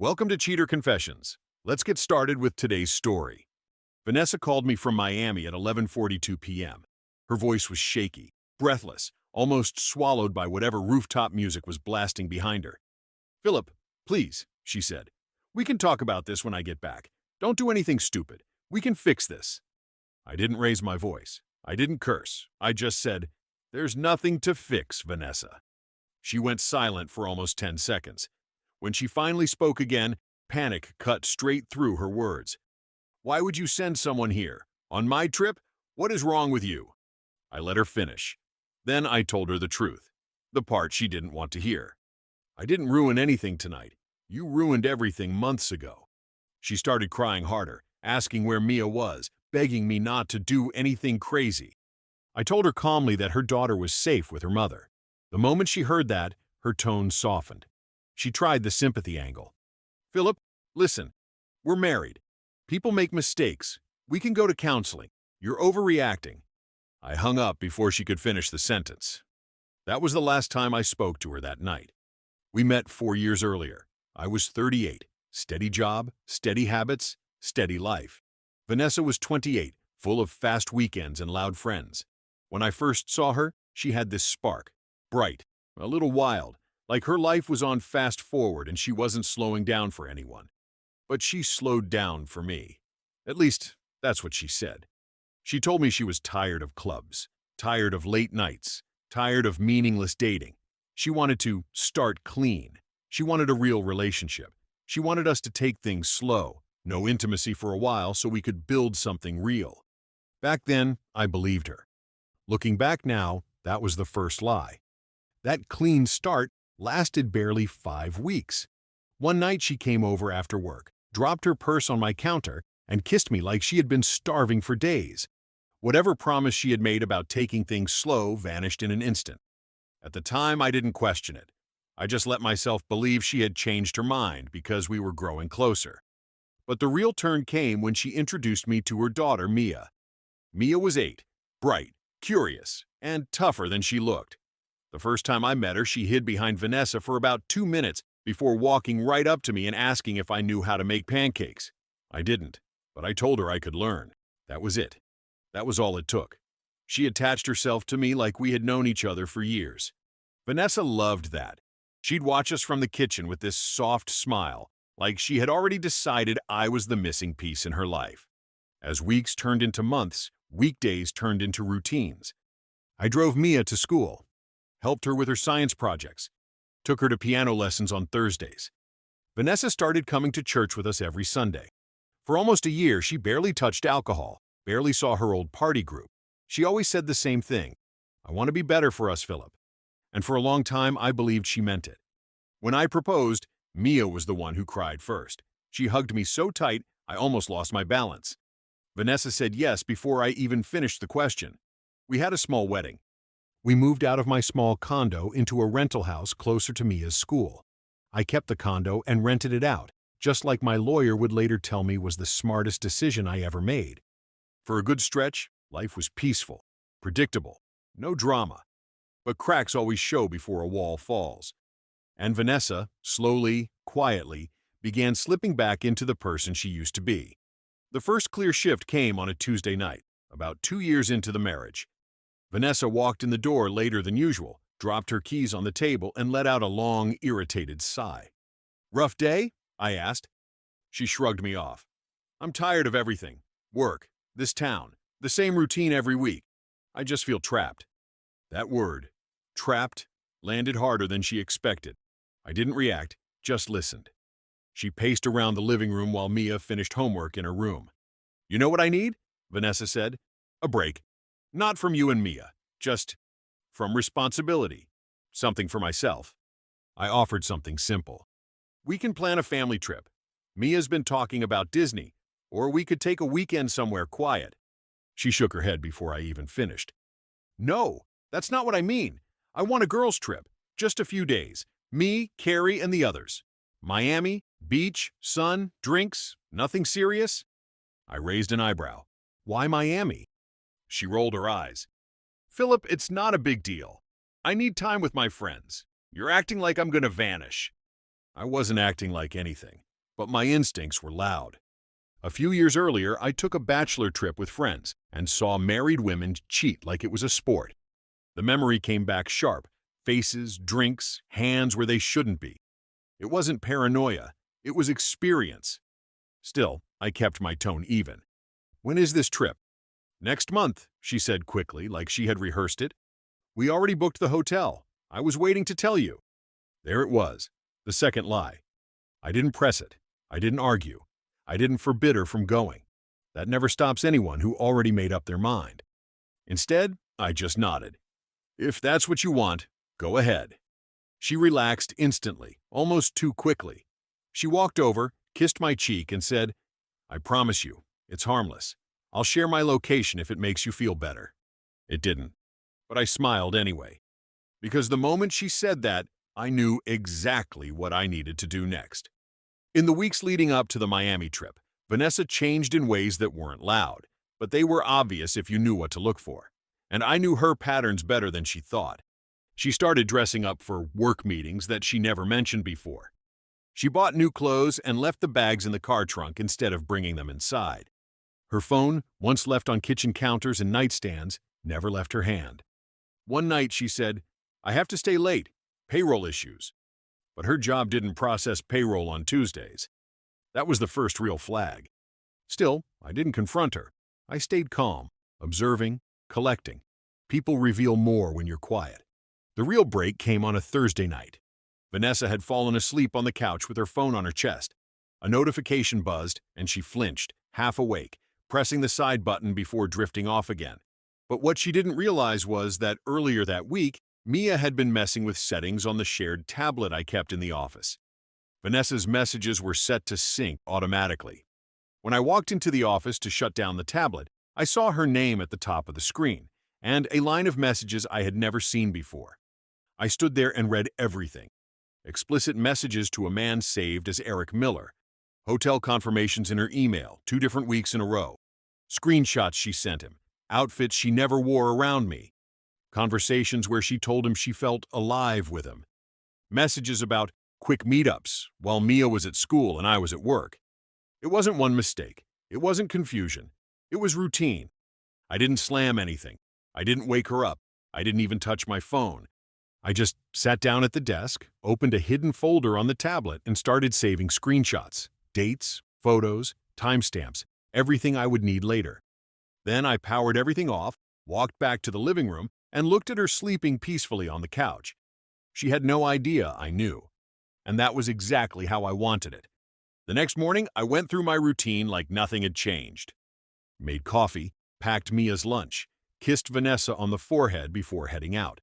Welcome to Cheater Confessions. Let's get started with today's story. Vanessa called me from Miami at 11:42 p.m. Her voice was shaky, breathless, almost swallowed by whatever rooftop music was blasting behind her. "Philip, please," she said. "We can talk about this when I get back. Don't do anything stupid. We can fix this." I didn't raise my voice. I didn't curse. I just said, "There's nothing to fix, Vanessa." She went silent for almost 10 seconds. When she finally spoke again, panic cut straight through her words. "Why would you send someone here? On my trip? What is wrong with you?" I let her finish. Then I told her the truth, the part she didn't want to hear. "I didn't ruin anything tonight. You ruined everything months ago." She started crying harder, asking where Mia was, begging me not to do anything crazy. I told her calmly that her daughter was safe with her mother. The moment she heard that, her tone softened. She tried the sympathy angle. "Philip, listen, we're married. People make mistakes. We can go to counseling. You're overreacting." I hung up before she could finish the sentence. That was the last time I spoke to her that night. We met 4 years earlier. I was 38. Steady job, steady habits, steady life. Vanessa was 28, full of fast weekends and loud friends. When I first saw her, she had this spark. Bright, a little wild, like her life was on fast forward and she wasn't slowing down for anyone. But she slowed down for me. At least, that's what she said. She told me she was tired of clubs, tired of late nights, tired of meaningless dating. She wanted to start clean. She wanted a real relationship. She wanted us to take things slow, no intimacy for a while so we could build something real. Back then, I believed her. Looking back now, that was the first lie. That clean start lasted barely 5 weeks. One night she came over after work, dropped her purse on my counter, and kissed me like she had been starving for days. Whatever promise she had made about taking things slow vanished in an instant. At the time, I didn't question it. I just let myself believe she had changed her mind because we were growing closer. But the real turn came when she introduced me to her daughter, Mia. Mia was 8, bright, curious, and tougher than she looked. The first time I met her, she hid behind Vanessa for about 2 minutes before walking right up to me and asking if I knew how to make pancakes. I didn't, but I told her I could learn. That was it. That was all it took. She attached herself to me like we had known each other for years. Vanessa loved that. She'd watch us from the kitchen with this soft smile, like she had already decided I was the missing piece in her life. As weeks turned into months, weekdays turned into routines. I drove Mia to school, helped her with her science projects, took her to piano lessons on Thursdays. Vanessa started coming to church with us every Sunday. For almost a year, she barely touched alcohol, barely saw her old party group. She always said the same thing: "I want to be better for us, Philip." And for a long time, I believed she meant it. When I proposed, Mia was the one who cried first. She hugged me so tight, I almost lost my balance. Vanessa said yes before I even finished the question. We had a small wedding. We moved out of my small condo into a rental house closer to Mia's school. I kept the condo and rented it out, just like my lawyer would later tell me was the smartest decision I ever made. For a good stretch, life was peaceful, predictable, no drama. But cracks always show before a wall falls. And Vanessa, slowly, quietly, began slipping back into the person she used to be. The first clear shift came on a Tuesday night, about 2 years into the marriage. Vanessa walked in the door later than usual, dropped her keys on the table, and let out a long, irritated sigh. "Rough day?" I asked. She shrugged me off. "I'm tired of everything. Work, this town, the same routine every week. I just feel trapped." That word, trapped, landed harder than she expected. I didn't react, just listened. She paced around the living room while Mia finished homework in her room. "You know what I need?" Vanessa said. "A break. Not from you and Mia, just from responsibility. Something for myself." I offered something simple. "We can plan a family trip. Mia's been talking about Disney, or we could take a weekend somewhere quiet." She shook her head before I even finished. "No, that's not what I mean. I want a girls' trip, just a few days. Me, Carrie, and the others. Miami, beach, sun, drinks, nothing serious." I raised an eyebrow. "Why Miami?" She rolled her eyes. "Philip, it's not a big deal. I need time with my friends. You're acting like I'm gonna vanish." I wasn't acting like anything. but my instincts were loud. A few years earlier, I took a bachelor trip with friends and saw married women cheat like it was a sport. The memory came back sharp: faces, drinks, hands where they shouldn't be. It wasn't paranoia, it was experience. Still, I kept my tone even. "When is this trip?" "Next month," she said quickly, like she had rehearsed it. "We already booked the hotel. I was waiting to tell you." There it was, the second lie. I didn't press it. I didn't argue. I didn't forbid her from going. That never stops anyone who already made up their mind. Instead, I just nodded. "If that's what you want, go ahead." She relaxed instantly, almost too quickly. She walked over, kissed my cheek, and said, "I promise you, it's harmless. I'll share my location if it makes you feel better." It didn't, but I smiled anyway. Because the moment she said that, I knew exactly what I needed to do next. In the weeks leading up to the Miami trip, Vanessa changed in ways that weren't loud, but they were obvious if you knew what to look for. And I knew her patterns better than she thought. She started dressing up for work meetings that she never mentioned before. She bought new clothes and left the bags in the car trunk instead of bringing them inside. Her phone, once left on kitchen counters and nightstands, never left her hand. One night she said, "I have to stay late. Payroll issues." But her job didn't process payroll on Tuesdays. That was the first real flag. Still, I didn't confront her. I stayed calm, observing, collecting. People reveal more when you're quiet. The real break came on a Thursday night. Vanessa had fallen asleep on the couch with her phone on her chest. A notification buzzed, and she flinched, half awake, pressing the side button before drifting off again. But what she didn't realize was that earlier that week, Mia had been messing with settings on the shared tablet I kept in the office. Vanessa's messages were set to sync automatically. When I walked into the office to shut down the tablet, I saw her name at the top of the screen, and a line of messages I had never seen before. I stood there and read everything. Explicit messages to a man saved as Eric Miller. Hotel confirmations in her email, 2 different weeks in a row. Screenshots she sent him. Outfits she never wore around me. Conversations where she told him she felt alive with him. Messages about quick meetups while Mia was at school and I was at work. It wasn't one mistake. It wasn't confusion. It was routine. I didn't slam anything. I didn't wake her up. I didn't even touch my phone. I just sat down at the desk, opened a hidden folder on the tablet, and started saving screenshots, dates, photos, timestamps, everything I would need later. Then I powered everything off, walked back to the living room, and looked at her sleeping peacefully on the couch. She had no idea I knew. And that was exactly how I wanted it. The next morning, I went through my routine like nothing had changed. Made coffee, packed Mia's lunch, kissed Vanessa on the forehead before heading out.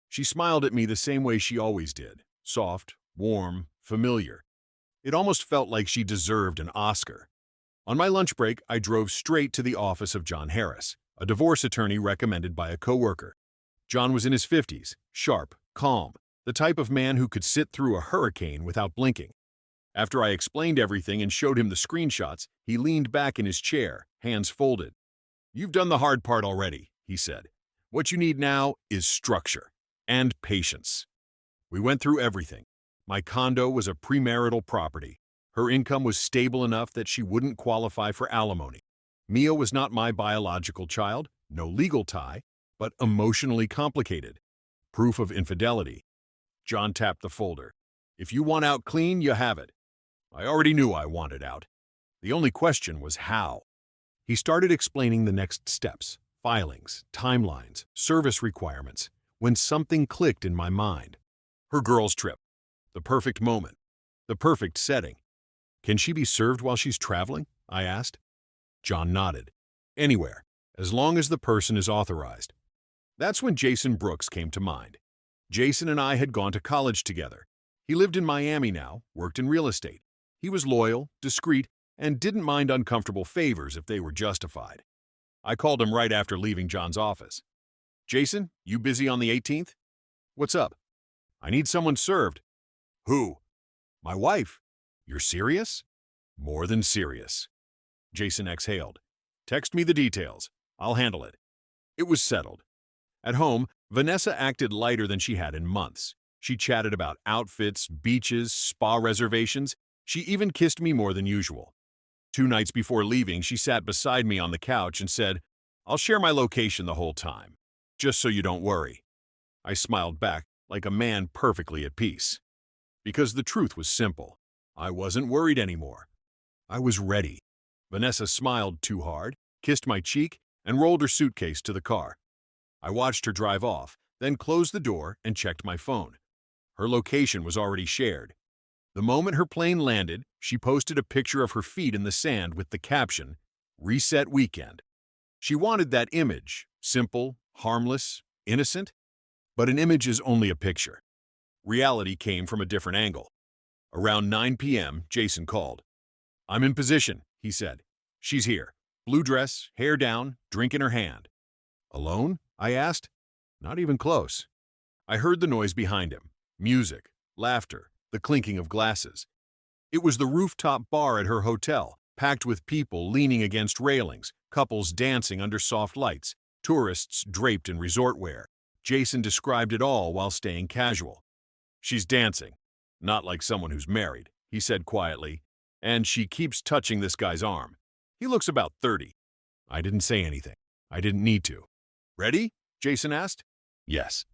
She smiled at me the same way she always did, soft, warm, familiar. It almost felt like she deserved an Oscar. On my lunch break, I drove straight to the office of John Harris, a divorce attorney recommended by a coworker. John was in his 50s, sharp, calm, the type of man who could sit through a hurricane without blinking. After I explained everything and showed him the screenshots, he leaned back in his chair, hands folded. "You've done the hard part already," he said. "What you need now is structure and patience." We went through everything. My condo was a premarital property. Her income was stable enough that she wouldn't qualify for alimony. Mia was not my biological child, no legal tie, but emotionally complicated. Proof of infidelity. John tapped the folder. "If you want out clean, you have it." I already knew I wanted out. The only question was how. He started explaining the next steps, filings, timelines, service requirements, when something clicked in my mind. Her girls' trip. The perfect moment. The perfect setting. "Can she be served while she's traveling?" I asked. John nodded. "Anywhere, as long as the person is authorized." That's when Jason Brooks came to mind. Jason and I had gone to college together. He lived in Miami now, worked in real estate. He was loyal, discreet, and didn't mind uncomfortable favors if they were justified. I called him right after leaving John's office. "Jason, you busy on the 18th? "What's up?" "I need someone served." "Who?" "My wife." "You're serious?" "More than serious." Jason exhaled. "Text me the details. I'll handle it." It was settled. At home, Vanessa acted lighter than she had in months. She chatted about outfits, beaches, spa reservations, She even kissed me more than usual. 2 nights before leaving, she sat beside me on the couch and said, "I'll share my location the whole time, just so you don't worry." I smiled back like a man perfectly at peace. Because the truth was simple. I wasn't worried anymore. I was ready. Vanessa smiled too hard, kissed my cheek, and rolled her suitcase to the car. I watched her drive off, then closed the door and checked my phone. Her location was already shared. The moment her plane landed, she posted a picture of her feet in the sand with the caption, "Reset Weekend." She wanted that image, simple, harmless, innocent. But an image is only a picture. Reality came from a different angle. Around 9 p.m., Jason called. "I'm in position," he said. "She's here. Blue dress, hair down, drink in her hand." "Alone?" I asked. "Not even close." I heard the noise behind him. Music, laughter, the clinking of glasses. It was the rooftop bar at her hotel, packed with people leaning against railings, couples dancing under soft lights, tourists draped in resort wear. Jason described it all while staying casual. "She's dancing. Not like someone who's married," he said quietly. "And she keeps touching this guy's arm. He looks about 30. I didn't say anything. I didn't need to. "Ready?" Jason asked. "Yes."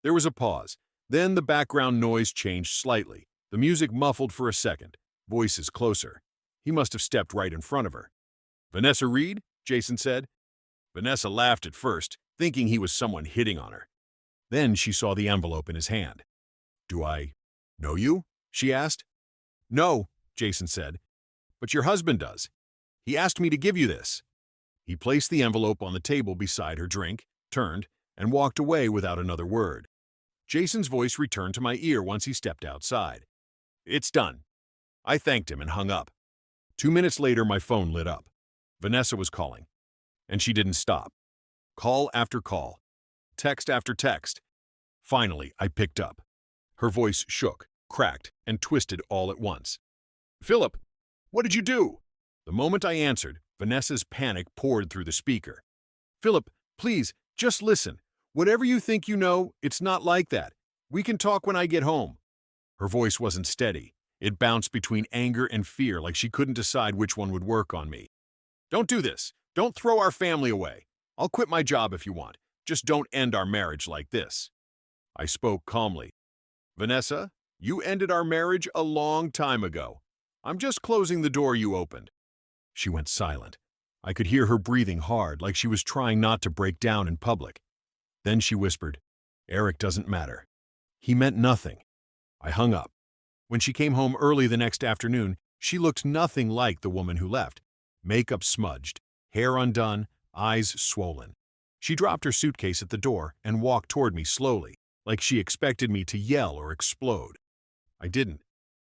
There was a pause. Then the background noise changed slightly. The music muffled for a second. Voices closer. He must have stepped right in front of her. "Vanessa Reed?" Jason said. Vanessa laughed at first, thinking he was someone hitting on her. Then she saw the envelope in his hand. "Do I know you?" she asked. "No," Jason said, "but your husband does. He asked me to give you this." He placed the envelope on the table beside her drink, turned, and walked away without another word. Jason's voice returned to my ear once he stepped outside. "It's done." I thanked him and hung up. 2 minutes later, my phone lit up. Vanessa was calling, and she didn't stop. Call after call. Text after text. Finally, I picked up. Her voice shook, cracked, and twisted all at once. "Philip, what did you do?" The moment I answered, Vanessa's panic poured through the speaker. "Philip, please, just listen. Whatever you think you know, it's not like that. We can talk when I get home." Her voice wasn't steady. It bounced between anger and fear like she couldn't decide which one would work on me. "Don't do this. Don't throw our family away. I'll quit my job if you want. Just don't end our marriage like this." I spoke calmly. "Vanessa, you ended our marriage a long time ago. I'm just closing the door you opened." She went silent. I could hear her breathing hard, like she was trying not to break down in public. Then she whispered, "Eric doesn't matter. He meant nothing." I hung up. When she came home early the next afternoon, she looked nothing like the woman who left. Makeup smudged, hair undone, eyes swollen. She dropped her suitcase at the door and walked toward me slowly, like she expected me to yell or explode. I didn't.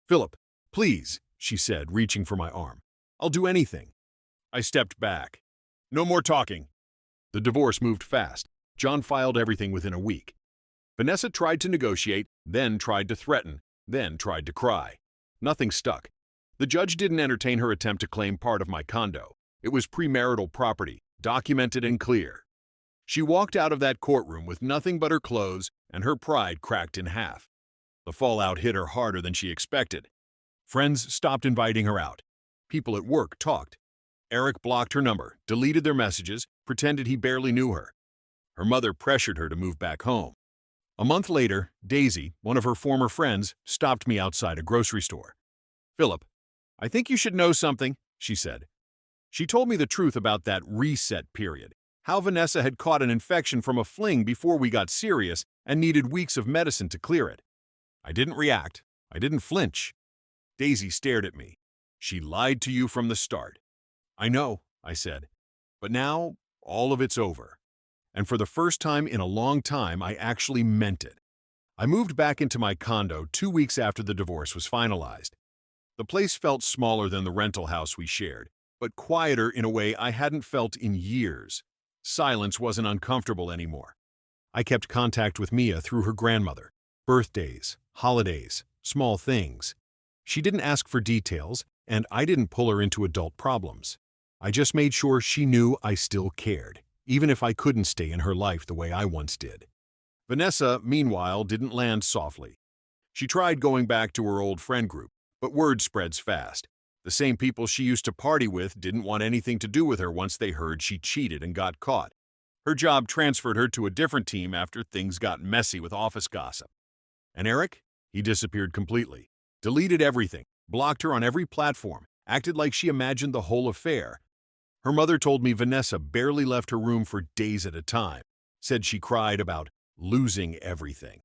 "Philip, please," she said, reaching for my arm. "I'll do anything." I stepped back. "No more talking." The divorce moved fast. John filed everything within a week. Vanessa tried to negotiate, then tried to threaten, then tried to cry. Nothing stuck. The judge didn't entertain her attempt to claim part of my condo. It was premarital property, documented and clear. She walked out of that courtroom with nothing but her clothes and her pride cracked in half. The fallout hit her harder than she expected. Friends stopped inviting her out. People at work talked. Eric blocked her number, deleted their messages, pretended he barely knew her. Her mother pressured her to move back home. A month later, Daisy, one of her former friends, stopped me outside a grocery store. "Philip, I think you should know something," she said. She told me the truth about that reset period, how Vanessa had caught an infection from a fling before we got serious and needed weeks of medicine to clear it. I didn't react. I didn't flinch. Daisy stared at me. "She lied to you from the start." "I know," I said. "But now, all of it's over." And for the first time in a long time, I actually meant it. I moved back into my condo 2 weeks after the divorce was finalized. The place felt smaller than the rental house we shared, but quieter in a way I hadn't felt in years. Silence wasn't uncomfortable anymore. I kept contact with Mia through her grandmother. Birthdays, holidays, small things. She didn't ask for details, and I didn't pull her into adult problems. I just made sure she knew I still cared, even if I couldn't stay in her life the way I once did. Vanessa, meanwhile, didn't land softly. She tried going back to her old friend group, But word spreads fast. The same people she used to party with didn't want anything to do with her once they heard she cheated and got caught. Her job transferred her to a different team after things got messy with office gossip. And Eric? He disappeared completely. Deleted everything, blocked her on every platform, acted like she imagined the whole affair. Her mother told me Vanessa barely left her room for days at a time, said she cried about losing everything.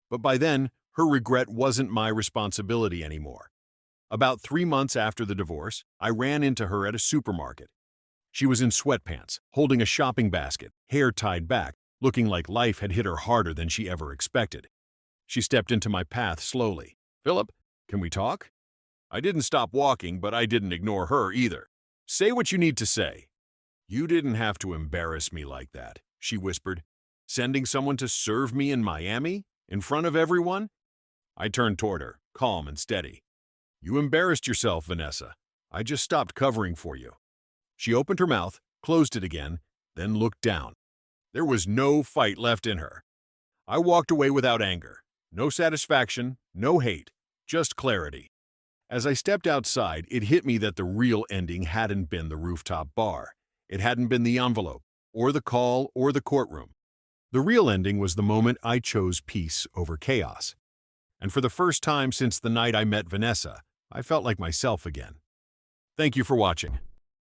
But by then, her regret wasn't my responsibility anymore. About 3 months after the divorce, I ran into her at a supermarket. She was in sweatpants, holding a shopping basket, hair tied back, looking like life had hit her harder than she ever expected. She stepped into my path slowly. "Philip, can we talk?" I didn't stop walking, but I didn't ignore her either. "Say what you need to say." "You didn't have to embarrass me like that," she whispered. "Sending someone to serve me in Miami? In front of everyone?" I turned toward her, calm and steady. "You embarrassed yourself, Vanessa. I just stopped covering for you." She opened her mouth, closed it again, then looked down. There was no fight left in her. I walked away without anger. No satisfaction, no hate, just clarity. As I stepped outside, it hit me that the real ending hadn't been the rooftop bar. It hadn't been the envelope, or the call, or the courtroom. The real ending was the moment I chose peace over chaos. And for the first time since the night I met Vanessa, I felt like myself again. Thank you for watching.